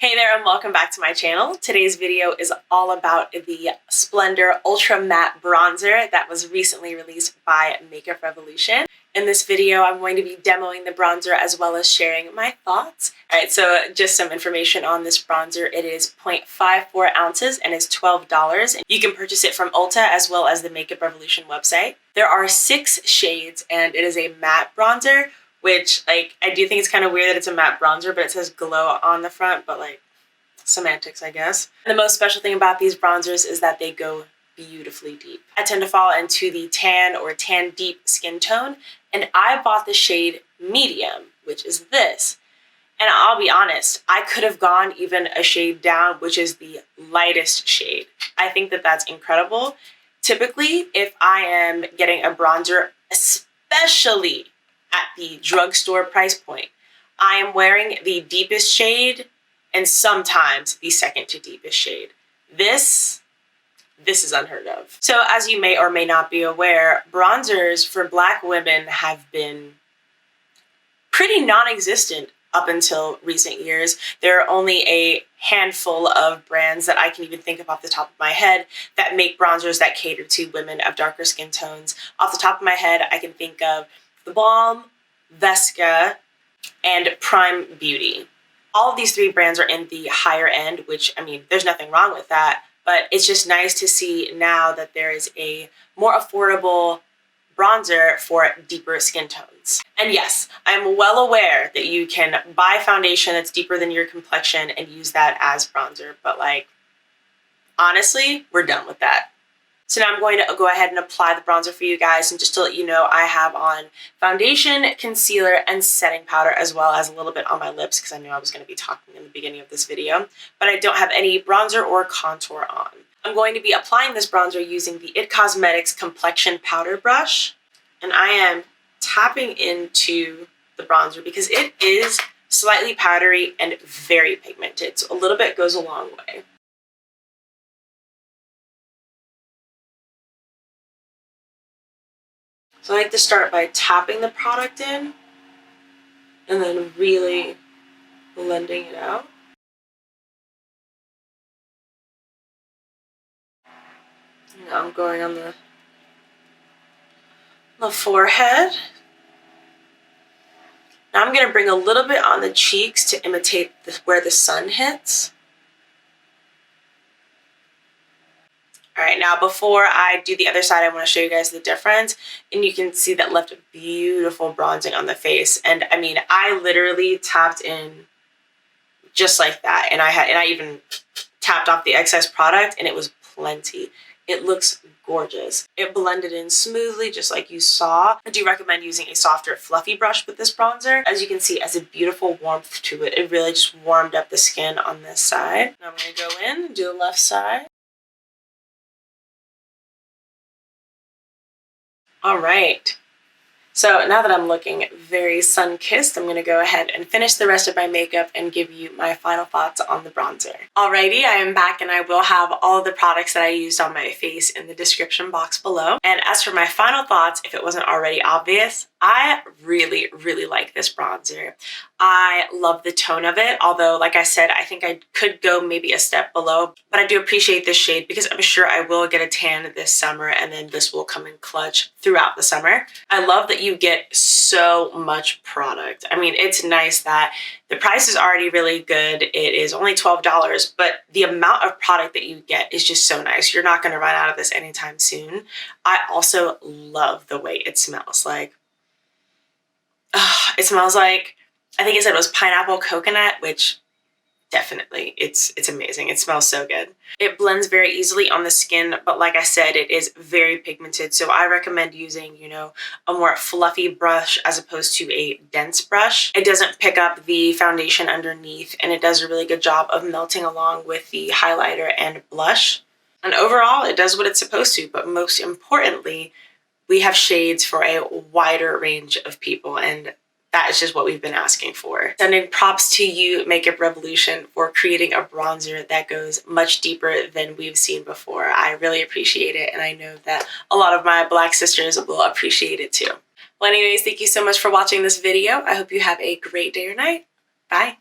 Hey there and welcome back to my channel. Today's video is all about the Splendor Ultra Matte Bronzer that was recently released by Makeup Revolution. In this video, I'm going to be demoing the bronzer as well as sharing my thoughts. Alright, so just some information on this bronzer. It is 0.54 ounces and is $12. You can purchase it from Ulta as well as the Makeup Revolution website. There are 6 shades and it is a matte bronzer, which, like, I do think it's kind of weird that it's a matte bronzer, but it says glow on the front, but, like, semantics, I guess. And the most special thing about these bronzers is that they go beautifully deep. I tend to fall into the tan or tan deep skin tone, and I bought the shade medium, which is this. And I'll be honest, I could have gone even a shade down, which is the lightest shade. I think that that's incredible. Typically, if I am getting a bronzer, especially at the drugstore price point, I am wearing the deepest shade and sometimes the second to deepest shade. This is unheard of. So as you may or may not be aware, bronzers for Black women have been pretty non-existent up until recent years. There are only a handful of brands that I can even think of off the top of my head that make bronzers that cater to women of darker skin tones. Off the top of my head, I can think of The Balm, Vesca, and Prime Beauty. All of these 3 brands are in the higher end, which, I mean, there's nothing wrong with that, but it's just nice to see now that there is a more affordable bronzer for deeper skin tones. And yes, I'm well aware that you can buy foundation that's deeper than your complexion and use that as bronzer, but, like, honestly, we're done with that. So now I'm going to go ahead and apply the bronzer for you guys, and just to let you know, I have on foundation, concealer, and setting powder, as well as a little bit on my lips, because I knew I was going to be talking in the beginning of this video, but I don't have any bronzer or contour on. I'm going to be applying this bronzer using the Causemetics Complexion Powder Brush, and I am tapping into the bronzer because it is slightly powdery and very pigmented, so a little bit goes a long way. So I like to start by tapping the product in and then really blending it out. Now I'm going on the forehead. Now I'm going to bring a little bit on the cheeks to imitate where the sun hits. All right, now before I do the other side, I want to show you guys the difference. And you can see that left beautiful bronzing on the face. And I mean, I literally tapped in just like that. And I even tapped off the excess product and it was plenty. It looks gorgeous. It blended in smoothly, just like you saw. I do recommend using a softer, fluffy brush with this bronzer. As you can see, it has a beautiful warmth to it. It really just warmed up the skin on this side. Now I'm going to go in and do the left side. All right, so now that I'm looking very sun-kissed, I'm going to go ahead and finish the rest of my makeup and give you my final thoughts on the bronzer. Alrighty, I am back and I will have all of the products that I used on my face in the description box below. And as for my final thoughts, if it wasn't already obvious, I really, really like this bronzer. I love the tone of it, although, like I said, I think I could go maybe a step below, but I do appreciate this shade because I'm sure I will get a tan this summer and then this will come in clutch throughout the summer. I love that you get so much product. I mean, it's nice that the price is already really good. It is only $12, but the amount of product that you get is just so nice. You're not going to run out of this anytime soon. I also love the way it smells. Like, it smells like, I think it said it was pineapple coconut, which definitely, it's amazing. It smells so good. It blends very easily on the skin, but like I said, it is very pigmented. So I recommend using, you know, a more fluffy brush as opposed to a dense brush. It doesn't pick up the foundation underneath, and it does a really good job of melting along with the highlighter and blush. And overall, it does what it's supposed to, but most importantly, we have shades for a wider range of people, and that is just what we've been asking for. Sending props to you, Makeup Revolution, for creating a bronzer that goes much deeper than we've seen before. I really appreciate it, and I know that a lot of my Black sisters will appreciate it too. Well, anyways, thank you so much for watching this video. I hope you have a great day or night. Bye.